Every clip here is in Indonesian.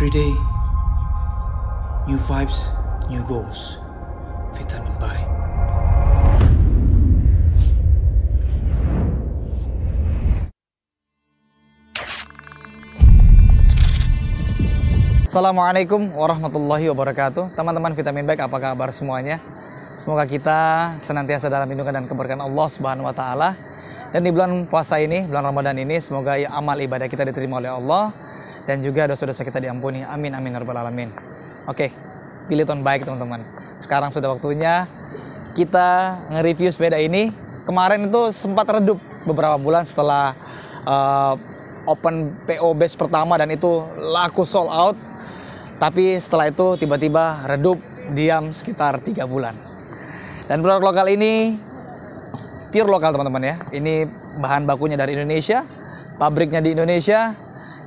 Every day, new vibes, new goals. Vitamin Baik. Assalamualaikum warahmatullahi wabarakatuh. Teman-teman Vitamin Baik, apa kabar semuanya? Semoga kita senantiasa dalam lindungan dan keberkahan Allah Subhanahu wa taala. Dan di bulan puasa ini, bulan Ramadan ini, semoga amal ibadah kita diterima oleh Allah dan juga dosa-dosa kita diampuni. Amin amin ya rabbal alamin. Oke, Biliton Baik teman-teman. Sekarang sudah waktunya kita nge-review sepeda ini. Kemarin itu sempat redup beberapa bulan setelah open PO batch pertama dan itu laku sold out. Tapi setelah itu tiba-tiba redup, diam sekitar 3 bulan. Dan produk lokal ini pure lokal teman-teman ya. Ini bahan bakunya dari Indonesia, pabriknya di Indonesia,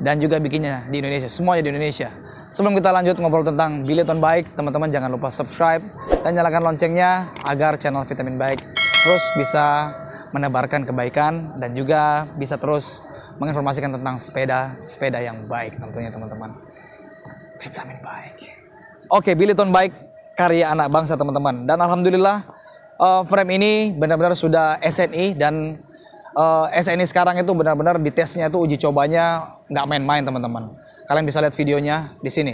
dan juga bikinnya di Indonesia. Semuanya di Indonesia. Sebelum kita lanjut ngobrol tentang Biliton Baik, teman-teman jangan lupa subscribe dan nyalakan loncengnya agar channel Vitamin Baik terus bisa menebarkan kebaikan dan juga bisa terus menginformasikan tentang sepeda yang baik tentunya teman-teman. Vitamin Baik. Oke, Biliton Baik karya anak bangsa teman-teman. Dan alhamdulillah frame ini benar-benar sudah SNI dan SNI sekarang itu benar-benar di tesnya itu uji cobanya nggak main-main teman-teman. Kalian bisa lihat videonya di sini.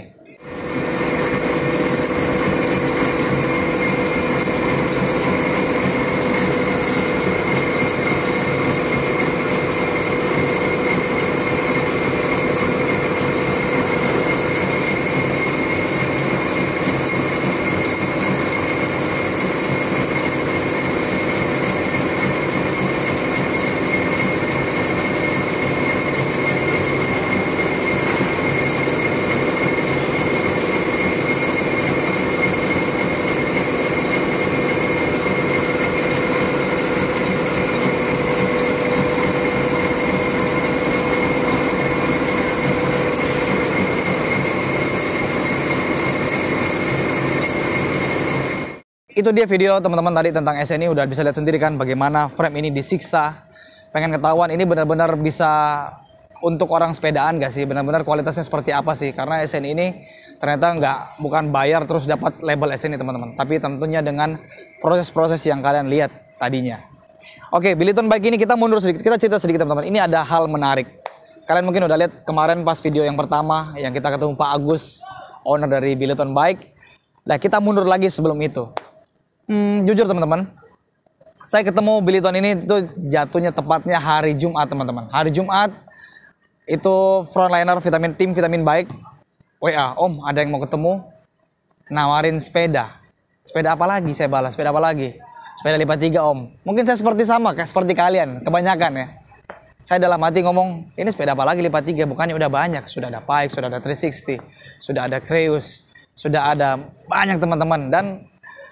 Itu dia video teman-teman tadi tentang SNI, udah bisa lihat sendiri kan bagaimana frame ini disiksa. Pengen ketahuan ini benar-benar bisa untuk orang sepedaan gak sih? Benar-benar kualitasnya seperti apa sih? Karena SNI ini ternyata bukan bayar terus dapat label SNI teman-teman. Tapi tentunya dengan proses-proses yang kalian lihat tadinya. Oke, Biliton Baik ini kita mundur sedikit, kita cerita sedikit teman-teman. Ini ada hal menarik. Kalian mungkin udah lihat kemarin pas video yang pertama yang kita ketemu Pak Agus, owner dari Biliton Baik. Nah, kita mundur lagi sebelum itu. Jujur teman-teman, saya ketemu Biliton ini itu jatuhnya tepatnya hari Jumat teman-teman. Hari Jumat itu frontliner tim Vitamin Baik WA, Om ada yang mau ketemu, nawarin sepeda. Sepeda apa lagi? Saya balas, sepeda apa lagi? Sepeda lipat 3 Om. Mungkin saya seperti kalian, kebanyakan ya. Saya dalam hati ngomong, ini sepeda apa lagi lipat 3? Bukannya udah banyak, sudah ada Pike, sudah ada 360, sudah ada Creus, sudah ada banyak teman-teman.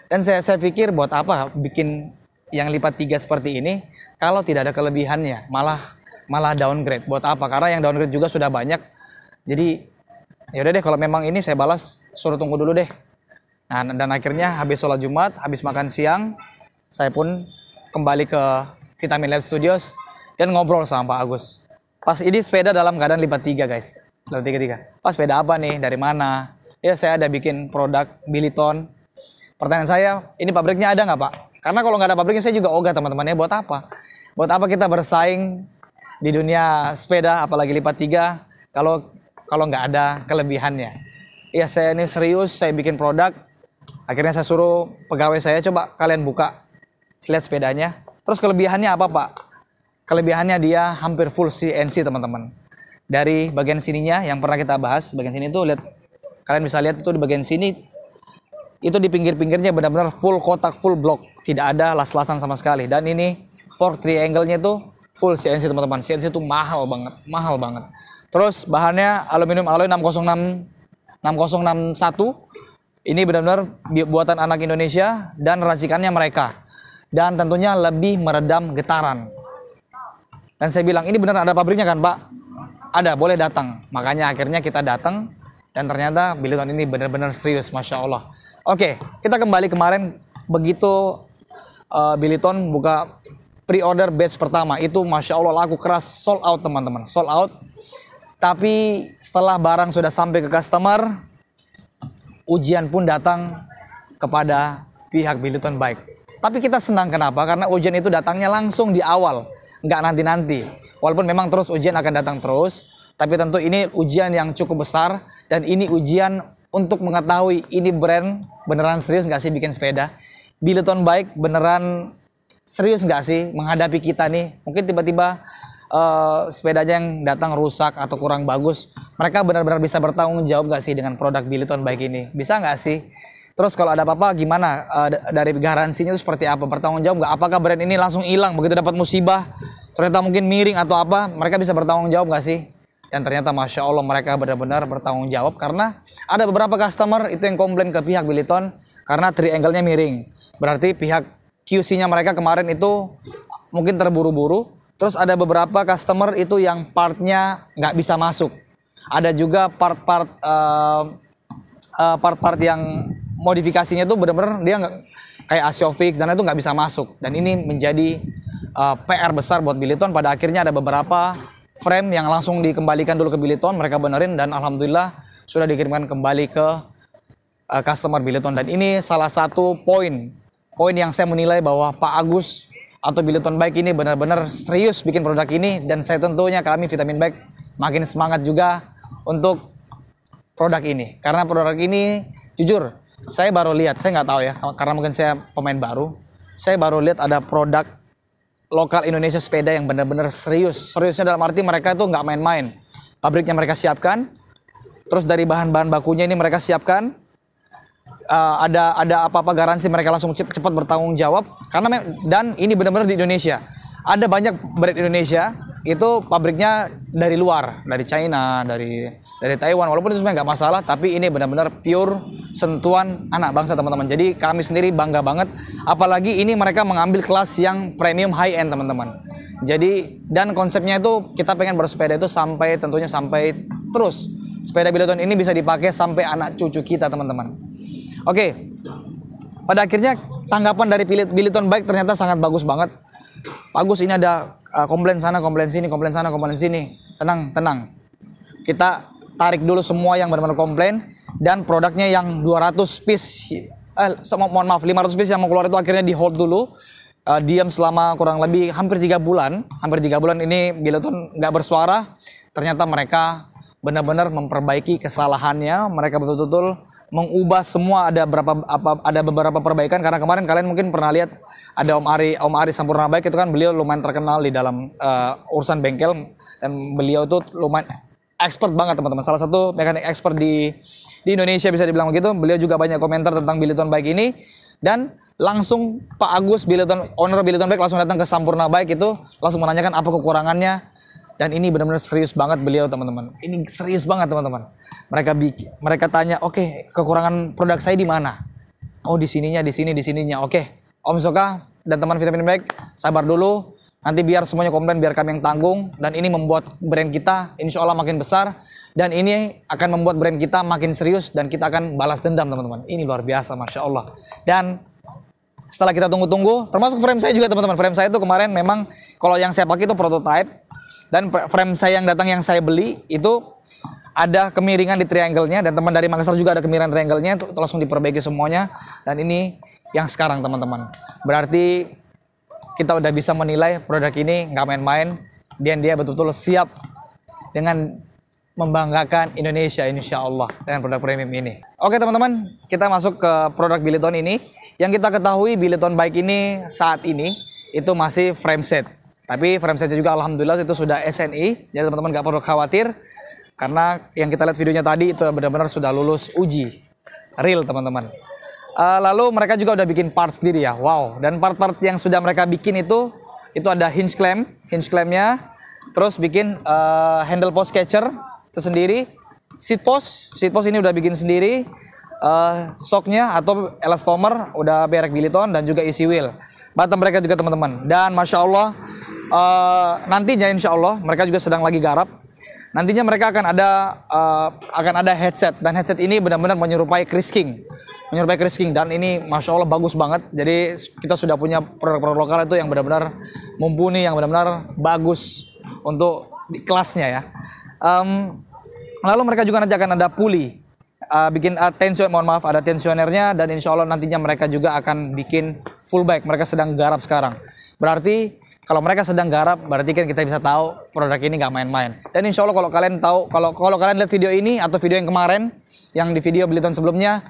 Dan saya pikir buat apa bikin yang lipat 3 seperti ini kalau tidak ada kelebihannya, malah downgrade. Buat apa? Karena yang downgrade juga sudah banyak. Jadi ya udah deh, kalau memang ini saya balas, suruh tunggu dulu deh. Nah, dan akhirnya habis sholat Jumat, habis makan siang, saya pun kembali ke Vitamin Lab Studios dan ngobrol sama Pak Agus. Pas ini sepeda dalam keadaan lipat 3 guys, lipat 3. Pas sepeda apa nih? Dari mana? Ya saya ada bikin produk Biliton. Pertanyaan saya, ini pabriknya ada nggak Pak? Karena kalau nggak ada pabriknya saya juga ogah teman-teman ya, buat apa? Buat apa kita bersaing di dunia sepeda, apalagi lipat 3, kalau nggak ada kelebihannya. Ya saya ini serius, saya bikin produk. Akhirnya saya suruh pegawai saya, coba kalian buka, lihat sepedanya. Terus kelebihannya apa Pak? Kelebihannya dia hampir full CNC teman-teman. Dari bagian sininya yang pernah kita bahas, bagian sini tuh lihat, kalian bisa lihat itu di bagian sini. Itu di pinggir-pinggirnya benar-benar full kotak, full block. Tidak ada las-lasan sama sekali. Dan ini fork triangle-nya itu full CNC teman-teman. CNC itu mahal banget. Terus bahannya aluminium alloy 6061. Ini benar-benar buatan anak Indonesia dan racikannya mereka. Dan tentunya lebih meredam getaran. Dan saya bilang, ini benar ada pabriknya kan Pak? Ada, boleh datang. Makanya akhirnya kita datang. Dan ternyata Biliton ini benar-benar serius, Masya Allah. Oke, kita kembali kemarin begitu Biliton buka pre-order batch pertama itu Masya Allah laku keras, sold out teman-teman, sold out. Tapi setelah barang sudah sampai ke customer, ujian pun datang kepada pihak Billiton Bike. Tapi kita senang kenapa? Karena ujian itu datangnya langsung di awal, nggak nanti-nanti. Walaupun memang terus ujian akan datang terus, tapi tentu ini ujian yang cukup besar dan ini ujian untuk mengetahui ini brand beneran serius nggak sih bikin sepeda. Billiton Bike beneran serius nggak sih menghadapi kita nih? Mungkin tiba-tiba sepedanya yang datang rusak atau kurang bagus, mereka benar-benar bisa bertanggung jawab nggak sih dengan produk Billiton Bike ini? Bisa nggak sih? Terus kalau ada apa-apa gimana? Dari garansinya itu seperti apa? Bertanggung jawab nggak? Apakah brand ini langsung hilang begitu dapat musibah? Ternyata mungkin miring atau apa? Mereka bisa bertanggung jawab nggak sih? Dan ternyata Masya Allah mereka benar-benar bertanggung jawab karena ada beberapa customer itu yang komplain ke pihak Billiton karena triangle-nya miring. Berarti pihak QC-nya mereka kemarin itu mungkin terburu-buru. Terus ada beberapa customer itu yang partnya nggak bisa masuk. Ada juga part-part yang modifikasinya itu benar-benar dia nggak kayak Asiofix dan itu nggak bisa masuk. Dan ini menjadi PR besar buat Billiton. Pada akhirnya ada beberapa frame yang langsung dikembalikan dulu ke Billiton, mereka benerin dan alhamdulillah sudah dikirimkan kembali ke customer Billiton. Dan ini salah satu poin yang saya menilai bahwa Pak Agus atau Billiton Bike ini benar-benar serius bikin produk ini, dan saya tentunya kami Vitamin Bike makin semangat juga untuk produk ini karena produk ini jujur saya baru lihat, saya nggak tahu ya karena mungkin saya pemain baru, saya baru lihat ada produk lokal Indonesia sepeda yang benar-benar seriusnya dalam arti mereka itu nggak main-main, pabriknya mereka siapkan, terus dari bahan-bahan bakunya ini mereka siapkan. Ada apa-apa garansi mereka langsung cepat bertanggung jawab karena dan ini benar-benar di Indonesia. Ada banyak brand Indonesia itu pabriknya dari luar, dari China, dari Taiwan, walaupun itu sebenarnya nggak masalah, tapi ini benar-benar pure sentuhan anak bangsa teman-teman. Jadi kami sendiri bangga banget, apalagi ini mereka mengambil kelas yang premium high end teman-teman. Jadi dan konsepnya itu kita pengen bersepeda itu tentunya sampai terus. Sepeda Billiton ini bisa dipakai sampai anak cucu kita teman-teman. Oke, pada akhirnya tanggapan dari Billiton Bike ternyata sangat bagus banget. Bagus, ini ada komplain sana, komplain sini, komplain sana, komplain sini. Tenang. Kita tarik dulu semua yang benar-benar komplain dan produknya yang 200 piece, mohon maaf 500 piece yang mau keluar itu akhirnya di hold dulu. Diam selama kurang lebih hampir 3 bulan. Hampir 3 bulan ini Billiton nggak bersuara. Ternyata mereka benar-benar memperbaiki kesalahannya. Mereka betul-betul mengubah semua, ada beberapa perbaikan karena kemarin kalian mungkin pernah lihat ada Om Ari Sampurna Bike, itu kan beliau lumayan terkenal di dalam urusan bengkel dan beliau itu lumayan expert banget teman-teman, salah satu mekanik expert di Indonesia bisa dibilang begitu. Beliau juga banyak komentar tentang Billiton Bike ini dan langsung Pak Agus owner Billiton Bike langsung datang ke Sampurna Bike itu langsung menanyakan apa kekurangannya. Dan ini benar-benar serius banget beliau teman-teman. Ini serius banget teman-teman. Mereka tanya, oke, kekurangan produk saya di mana? Oh di sininya. Oke, Om Soka dan teman Vitamin Bike sabar dulu. Nanti biar semuanya komplain, biar kami yang tanggung. Dan ini membuat brand kita insya Allah makin besar. Dan ini akan membuat brand kita makin serius dan kita akan balas dendam teman-teman. Ini luar biasa, Masya Allah. Dan setelah kita tunggu-tunggu, termasuk frame saya juga teman-teman. Frame saya itu kemarin memang kalau yang saya pakai itu prototype. Dan frame saya yang datang yang saya beli itu ada kemiringan di triangle-nya dan teman dari Makassar juga ada kemiringan triangle-nya, itu langsung diperbaiki semuanya. Dan ini yang sekarang teman-teman. Berarti kita udah bisa menilai produk ini nggak main-main dan dia betul-betul siap dengan membanggakan Indonesia insya Allah dengan produk premium ini. Oke teman-teman, kita masuk ke produk Billiton ini. Yang kita ketahui Billiton Bike ini saat ini itu masih frame set. Tapi frame setnya juga alhamdulillah itu sudah SNI, jadi teman-teman gak perlu khawatir karena yang kita lihat videonya tadi itu benar-benar sudah lulus uji real teman-teman. Lalu mereka juga udah bikin part sendiri ya, wow. Dan part-part yang sudah mereka bikin itu ada hinge clampnya, terus bikin handle post catcher itu sendiri, seat post ini udah bikin sendiri, shocknya atau elastomer udah merek Billiton dan juga isi wheel. Bottom mereka juga teman-teman. Dan Masya Allah nantinya insya Allah mereka juga sedang lagi garap. Nantinya mereka akan ada headset dan headset ini benar-benar menyerupai Chris King dan ini Masya Allah bagus banget. Jadi kita sudah punya produk-produk lokal itu yang benar-benar mumpuni, yang benar-benar bagus untuk di kelasnya ya. Lalu mereka juga nanti akan ada pulley, bikin ada tensionernya, dan insya Allah nantinya mereka juga akan bikin full bike. Mereka sedang garap sekarang. Berarti kalau mereka sedang garap, berarti kan kita bisa tahu produk ini nggak main-main. Dan insya Allah kalau kalian tahu, kalau kalian lihat video ini atau video yang kemarin, yang di video Billiton sebelumnya,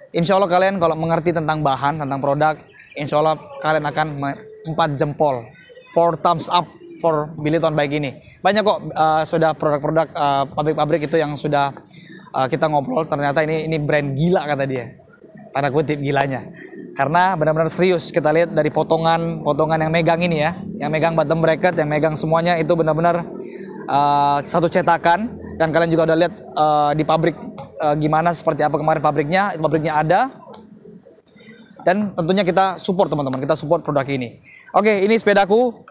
insya Allah kalian kalau mengerti tentang bahan, tentang produk, insya Allah kalian akan 4 jempol, 4 thumbs up for Billiton bike ini. Banyak kok sudah produk-produk pabrik-pabrik itu yang sudah kita ngobrol, ternyata ini brand gila kata dia. Tanda kutip gilanya. Karena benar-benar serius, kita lihat dari potongan yang megang ini ya, yang megang bottom bracket, yang megang semuanya itu benar-benar satu cetakan. Dan kalian juga udah lihat di pabrik gimana, seperti apa kemarin pabriknya ada. Dan tentunya kita support teman-teman, kita support produk ini. Oke, ini sepedaku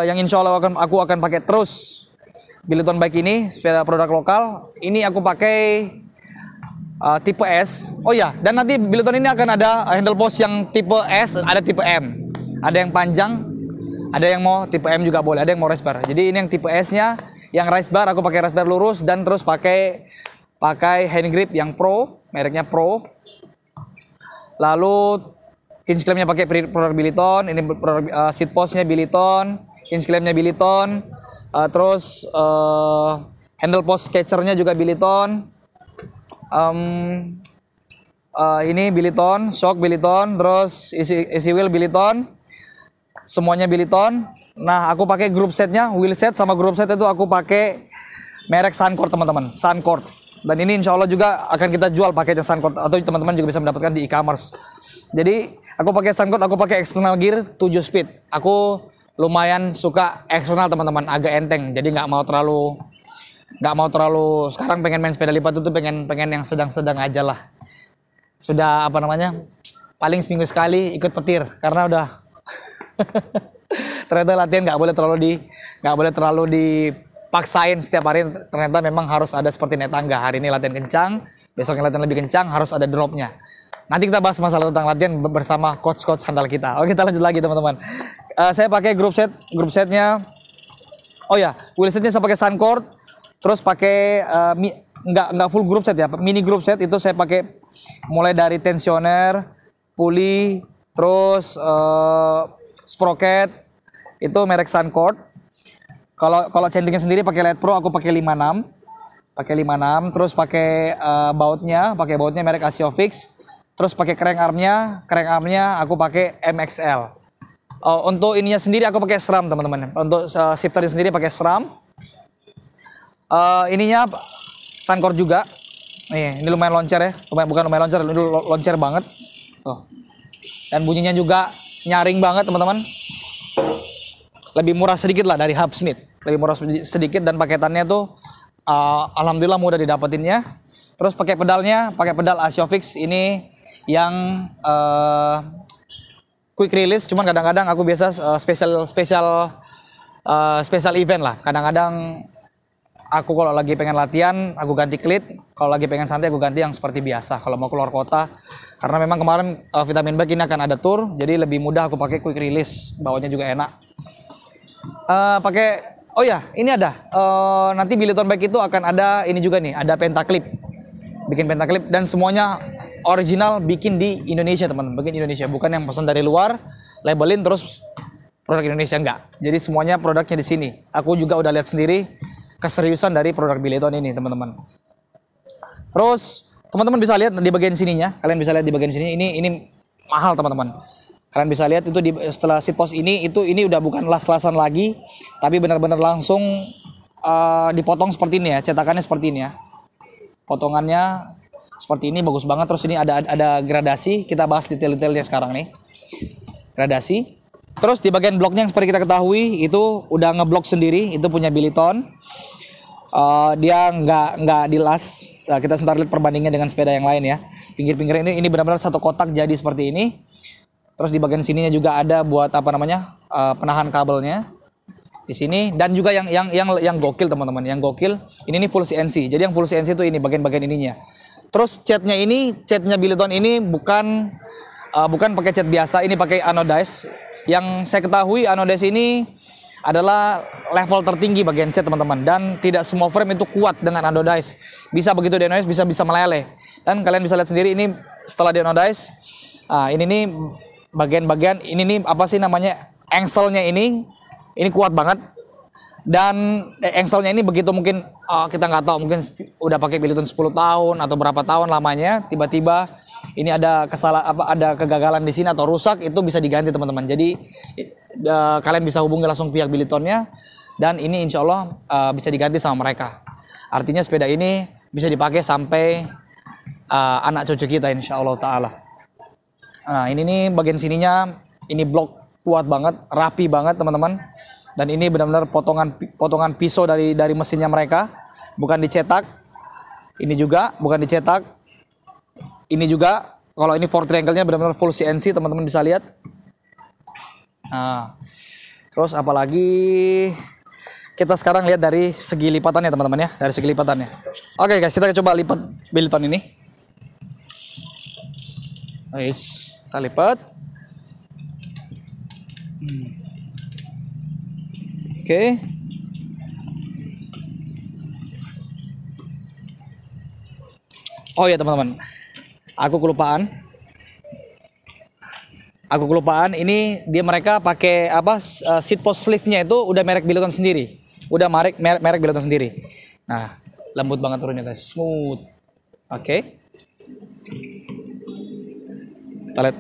yang insya Allah aku akan pakai terus. Billiton bike ini, sepeda produk lokal. Ini aku pakai tipe S. Oh ya, dan nanti Billiton ini akan ada handle post yang tipe S, ada tipe M. Ada yang panjang, ada yang mau tipe M juga boleh, ada yang mau race bar. Jadi ini yang tipe S-nya, yang race bar aku pakai race bar lurus, dan terus pakai hand grip yang Pro, mereknya Pro. Lalu hinge clamp-nya pakai produk Billiton, ini produk seat post-nya Billiton, hinge clamp-nya Billiton, terus handle post catcher-nya juga Billiton. Ini Billiton, shock Billiton, terus isi wheel Billiton, semuanya Billiton. Nah, aku pakai group setnya, wheel set sama group set itu aku pakai merek Suncord teman-teman, Suncord. Dan ini insya Allah juga akan kita jual paketnya Suncord, atau teman-teman juga bisa mendapatkan di e-commerce. Jadi aku pakai Suncord, aku pakai external gear 7 speed. Aku lumayan suka eksternal teman-teman, agak enteng. Jadi nggak mau terlalu sekarang pengen main sepeda lipat itu pengen yang sedang-sedang aja lah. Sudah paling seminggu sekali ikut petir karena udah ternyata latihan nggak boleh terlalu dipaksain setiap hari. Ternyata memang harus ada seperti naik tangga. Hari ini latihan kencang, besoknya latihan lebih kencang, harus ada dropnya. Nanti kita bahas masalah tentang latihan bersama coach handal kita. Oke, kita lanjut lagi teman-teman. Saya pakai group setnya. Oh ya, wheel setnya saya pakai Suncord. Terus pakai nggak full group set ya, mini group set itu saya pakai mulai dari tensioner, pulley, terus sprocket itu merek Suncord. Kalau centingnya sendiri pakai Light Pro, aku pakai 56. Terus pakai bautnya merek Asiofix. Terus pakai crank armnya aku pakai MXL. Untuk ininya sendiri aku pakai SRAM teman-teman. Untuk shifternya sendiri pakai SRAM. Ininya Suncord juga. Ini lumayan loncer ya. Bukan lumayan loncer, ini loncer banget. Tuh. Dan bunyinya juga nyaring banget teman-teman. Lebih murah sedikit lah dari Hubsmith. Lebih murah sedikit, dan paketannya tuh alhamdulillah mudah didapetinnya. Terus pakai pedal Asiofix ini yang quick release. Cuman kadang-kadang aku biasa special event lah. Kadang-kadang aku kalau lagi pengen latihan, aku ganti klit. Kalau lagi pengen santai, aku ganti yang seperti biasa. Kalau mau keluar kota, karena memang kemarin vitamin bike ini akan ada tour, jadi lebih mudah aku pakai quick release. Bawanya juga enak. Oh ya, ini ada. Nanti Billiton bike itu akan ada ini juga nih, ada pentaclip. Bikin pentaclip dan semuanya original, bikin di Indonesia teman-teman. Bikin Indonesia, bukan yang pesan dari luar, labelin terus produk Indonesia, enggak. Jadi semuanya produknya di sini. Aku juga udah lihat sendiri keseriusan dari produk Billiton ini teman-teman. Terus teman-teman bisa lihat di bagian sininya, kalian bisa lihat di bagian sini ini mahal teman-teman. Kalian bisa lihat itu setelah seat post ini udah bukan las-lasan lagi, tapi benar-benar langsung dipotong seperti ini ya, cetakannya seperti ini ya. Potongannya seperti ini bagus banget. Terus ini ada gradasi, kita bahas detail-detailnya sekarang nih. Gradasi. Terus di bagian bloknya yang seperti kita ketahui itu udah ngeblok sendiri, itu punya Billiton. Dia nggak dilas. Kita sebentar lihat perbandingannya dengan sepeda yang lain ya. Pinggir-pinggir ini benar-benar satu kotak jadi seperti ini. Terus di bagian sininya juga ada buat penahan kabelnya di sini. Dan juga yang gokil teman-teman, yang gokil ini full CNC. Jadi yang full CNC itu ini bagian-bagian ininya. Terus catnya Billiton ini bukan pakai cat biasa, ini pakai anodize. Yang saya ketahui anodize ini adalah level tertinggi bagian cat teman-teman, dan tidak semua frame itu kuat dengan anodize. Bisa begitu di anodize bisa meleleh. Dan kalian bisa lihat sendiri ini setelah di anodize. Ini nih bagian-bagian ini nih apa sih namanya, engselnya ini kuat banget. Dan engselnya ini begitu mungkin kita nggak tahu, mungkin udah pakai Billiton 10 tahun atau berapa tahun lamanya, tiba-tiba ini ada ada kegagalan di sini atau rusak, itu bisa diganti teman-teman. Jadi kalian bisa hubungi langsung pihak Billitonnya, dan ini insya Allah bisa diganti sama mereka. Artinya sepeda ini bisa dipakai sampai anak cucu kita insya Allah taala. Nah ini nih bagian sininya, ini blok kuat banget, rapi banget teman-teman. Dan ini benar-benar potongan pisau dari mesinnya mereka, bukan dicetak. Ini juga bukan dicetak. Ini juga, kalau ini 4 triangle-nya benar-benar full CNC, teman-teman bisa lihat. Nah, terus apalagi kita sekarang lihat dari segi lipatannya teman-teman ya, dari segi lipatannya. Oke guys, kita coba lipat Billiton ini. Guys, kita lipat. Oke. Oh ya teman-teman, aku kelupaan. Ini mereka pakai apa, seat post sleeve-nya itu udah merek Billiton sendiri. Udah merek Billiton sendiri. Nah, lembut banget turunnya guys, smooth. Oke. Kita lihat.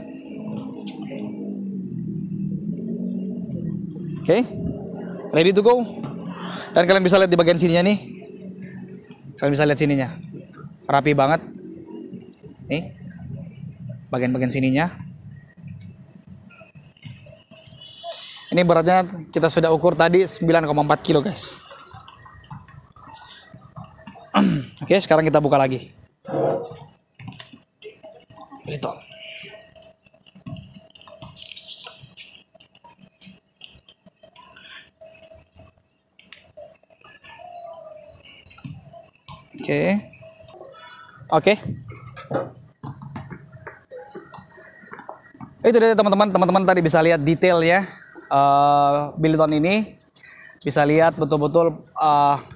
Oke. Ready to go. Dan kalian bisa lihat di bagian sininya nih. Kalian bisa lihat sininya. Rapi banget. Nih. Bagian-bagian sininya. Ini beratnya kita sudah ukur tadi 9,4 kilo guys. Oke, sekarang kita buka lagi. Billiton. Oke. Itu dia teman-teman tadi bisa lihat detailnya Billiton ini, bisa lihat betul-betul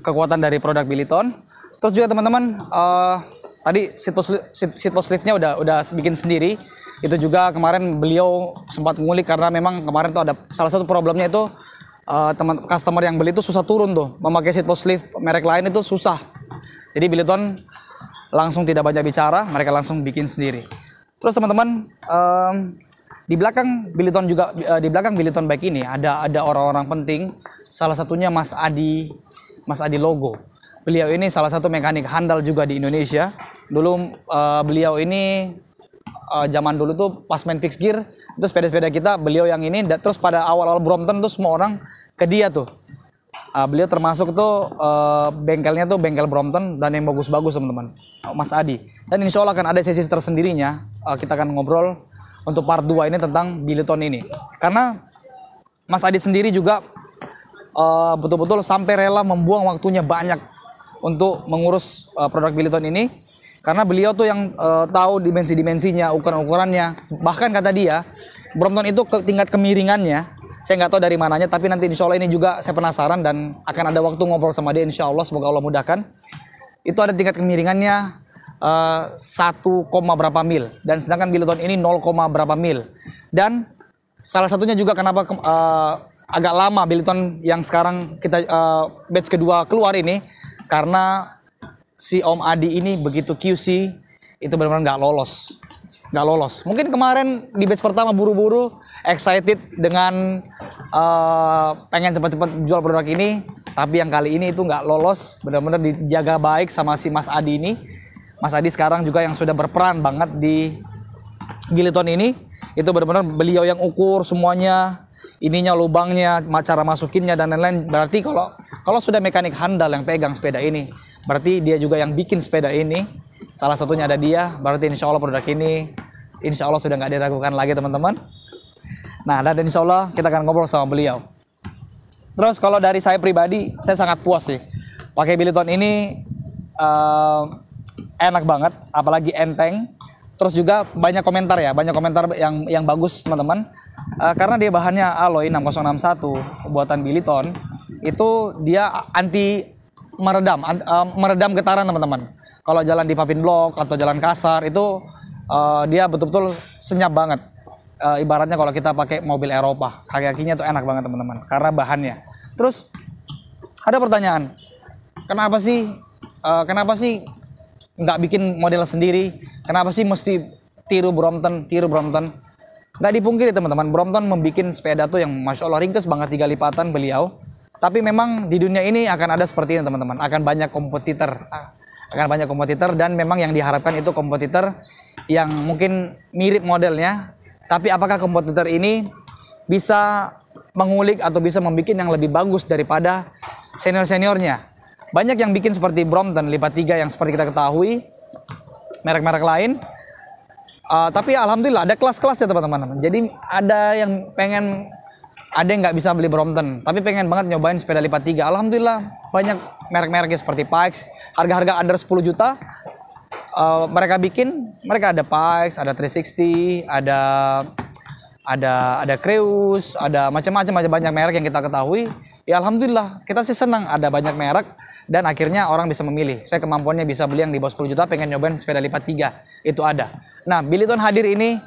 kekuatan dari produk Billiton. Terus juga teman-teman tadi seat post sleeve-nya udah bikin sendiri. Itu juga kemarin beliau sempat ngulik karena memang kemarin tuh ada salah satu problemnya itu customer yang beli itu susah turun tuh, memakai seat post sleeve merek lain itu susah. Jadi Billiton langsung tidak banyak bicara, mereka langsung bikin sendiri. Terus teman-teman di belakang Billiton bike ini ada orang-orang penting. Salah satunya Mas Adi Logo. Beliau ini salah satu mekanik handal juga di Indonesia. Dulu beliau ini zaman dulu tuh pas main fixed gear, itu sepeda-sepeda kita beliau yang ini. Terus pada awal-awal Brompton tuh semua orang ke dia tuh. Beliau termasuk tuh bengkelnya tuh bengkel Brompton dan yang bagus-bagus teman-teman, Mas Adi. Dan insya Allah akan ada sesi tersendirinya, kita akan ngobrol untuk part 2 ini tentang Billiton ini. Karena Mas Adi sendiri juga betul-betul sampai rela membuang waktunya banyak untuk mengurus produk Billiton ini. Karena beliau tuh yang tahu dimensi-dimensinya, ukuran-ukurannya. Bahkan kata dia, Brompton itu tingkat kemiringannya, saya nggak tahu dari mananya, tapi nanti insya Allah ini juga saya penasaran dan akan ada waktu ngobrol sama dia insya Allah, semoga Allah mudahkan. Itu ada tingkat kemiringannya 1, berapa mil, dan sedangkan Billiton ini 0, berapa mil. Dan salah satunya juga kenapa agak lama Billiton yang sekarang kita batch kedua keluar ini, karena si Om Adi ini begitu QC itu benar-benar nggak lolos. Mungkin kemarin di batch pertama buru-buru, excited dengan pengen cepat-cepat jual produk ini, tapi yang kali ini itu nggak lolos, benar-benar dijaga baik sama si Mas Adi ini. Mas Adi sekarang juga yang sudah berperan banget di Billiton ini, itu benar-benar beliau yang ukur semuanya, ininya, lubangnya, cara masukinnya dan lain-lain. Berarti kalau sudah mekanik handal yang pegang sepeda ini, berarti dia juga yang bikin sepeda ini. Salah satunya ada dia, berarti insya Allah produk ini insya Allah sudah nggak diragukan lagi teman-teman. Nah, dan insya Allah kita akan ngobrol sama beliau. Terus kalau dari saya pribadi, saya sangat puas sih pakai Billiton ini, enak banget, apalagi enteng. Terus juga banyak komentar ya, banyak komentar yang bagus teman-teman. Karena dia bahannya alloy 6061 buatan Billiton, itu dia anti meredam getaran teman-teman. Kalau jalan di paving block atau jalan kasar itu dia betul-betul senyap banget. Ibaratnya kalau kita pakai mobil Eropa, kaki-kakinya tuh enak banget teman-teman karena bahannya. Terus ada pertanyaan, kenapa sih nggak bikin model sendiri? Kenapa sih mesti tiru Brompton? Nggak dipungkiri teman-teman, Brompton membuat sepeda tuh yang Masya Allah ringkes banget 3 lipatan beliau. Tapi memang di dunia ini akan ada seperti ini teman-teman, akan banyak kompetitor dan memang yang diharapkan itu kompetitor yang mungkin mirip modelnya. Tapi apakah kompetitor ini bisa mengulik atau bisa membuat yang lebih bagus daripada senior-seniornya? Banyak yang bikin seperti Brompton lipat 3 yang seperti kita ketahui, merek-merek lain. Tapi alhamdulillah ada kelas-kelas ya teman-teman. Jadi ada yang nggak bisa beli Brompton, tapi pengen banget nyobain sepeda lipat 3. Alhamdulillah banyak merek-mereknya seperti Pikes, harga-harga under 10 juta. Mereka ada Pikes, ada 360, ada Creus, ada macam-macam banyak merek yang kita ketahui. Ya alhamdulillah kita sih senang ada banyak merek dan akhirnya orang bisa memilih. Saya kemampuannya bisa beli yang di bawah 10 juta, pengen nyobain sepeda lipat 3. Itu ada. Nah, Billiton hadir ini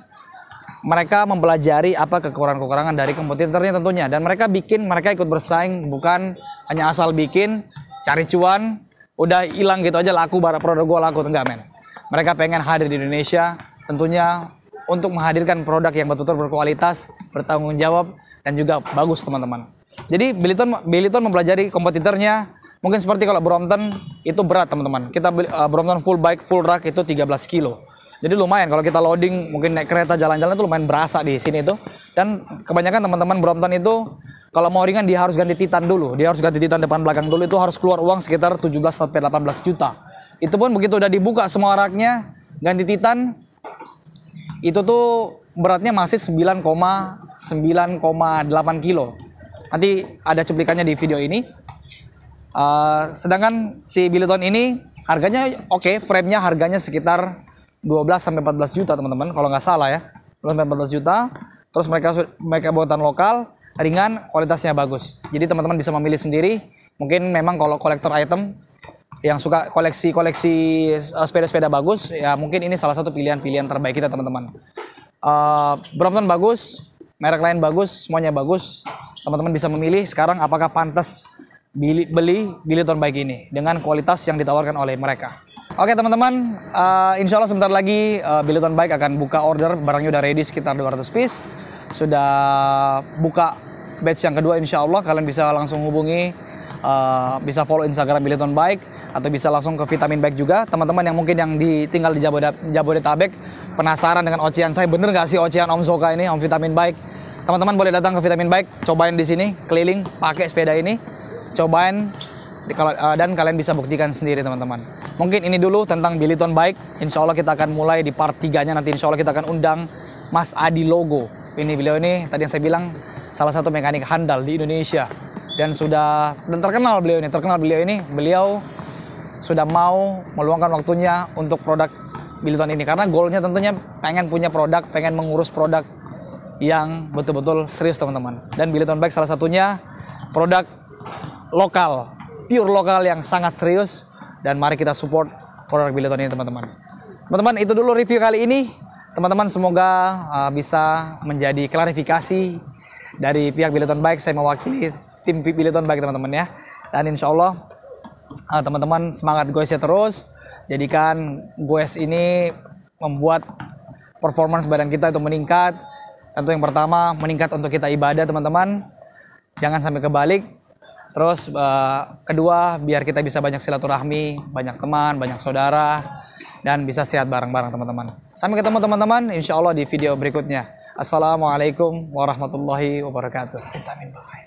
mereka mempelajari apa kekurangan-kekurangan dari kompetitornya tentunya, dan mereka ikut bersaing, bukan hanya asal bikin, cari cuan, udah hilang gitu aja laku, produk gue laku, enggak men. Mereka pengen hadir di Indonesia tentunya untuk menghadirkan produk yang betul-betul berkualitas, bertanggung jawab, dan juga bagus teman-teman. Jadi Billiton mempelajari kompetitornya. Mungkin seperti kalau Brompton itu berat teman-teman. Kita Brompton full bike, full rack itu 13 kilo. Jadi lumayan kalau kita loading, mungkin naik kereta jalan-jalan itu lumayan berasa di sini itu. Dan kebanyakan teman-teman Brompton itu kalau mau ringan dia harus ganti titan dulu. Dia harus ganti titan depan belakang dulu, itu harus keluar uang sekitar 17-18 juta. Itu pun begitu udah dibuka semua raknya, ganti titan, itu tuh beratnya masih 9,8 kilo. Nanti ada cuplikannya di video ini. Sedangkan si Billiton ini harganya oke, frame-nya harganya sekitar 12-14 juta teman-teman, kalau nggak salah ya, 12-14 juta. Terus mereka buatan lokal, ringan, kualitasnya bagus. Jadi teman-teman bisa memilih sendiri. Mungkin memang kalau kolektor item yang suka koleksi sepeda-sepeda bagus, ya mungkin ini salah satu pilihan-pilihan terbaik kita teman-teman. Brompton bagus, merek lain bagus, semuanya bagus. Teman-teman bisa memilih sekarang apakah pantas beli Billiton bike ini dengan kualitas yang ditawarkan oleh mereka. Oke teman-teman, insya Allah sebentar lagi Billiton bike akan buka order, barangnya udah ready sekitar 200 piece. Sudah buka batch yang kedua, insya Allah kalian bisa langsung hubungi, bisa follow Instagram Billiton bike, atau bisa langsung ke Vitamin Bike juga. Teman-teman yang mungkin tinggal di Jabodetabek penasaran dengan ocehan saya, bener nggak sih ocehan Om Soka ini, Om Vitamin Bike? Teman-teman boleh datang ke Vitamin Bike, cobain di sini, keliling pakai sepeda ini, cobain, dan kalian bisa buktikan sendiri teman-teman. Mungkin ini dulu tentang Billiton Bike. Insya Allah kita akan mulai di part 3-nya nanti. Insya Allah kita akan undang Mas Adi Logo. Beliau ini tadi yang saya bilang salah satu mekanik handal di Indonesia dan terkenal beliau ini. Beliau sudah mau meluangkan waktunya untuk produk Billiton ini karena goalnya tentunya pengen punya produk, pengen mengurus produk yang betul-betul serius teman-teman. Dan Billiton Bike salah satunya produk lokal, pure lokal yang sangat serius, dan mari kita support produk Billiton ini teman-teman. Teman-teman, itu dulu review kali ini. Teman-teman semoga bisa menjadi klarifikasi dari pihak Billiton Bike. Saya mewakili tim Billiton Bike teman-teman ya. Dan insya Allah teman-teman semangat goesnya terus. Jadikan goes ini membuat performance badan kita itu meningkat. Tentu yang pertama meningkat untuk kita ibadah teman-teman. Jangan sampai kebalik. Terus kedua, biar kita bisa banyak silaturahmi, banyak teman, banyak saudara, dan bisa sehat bareng-bareng teman-teman. Sampai ketemu teman-teman, insya Allah di video berikutnya. Assalamualaikum warahmatullahi wabarakatuh. Vitamin Bike.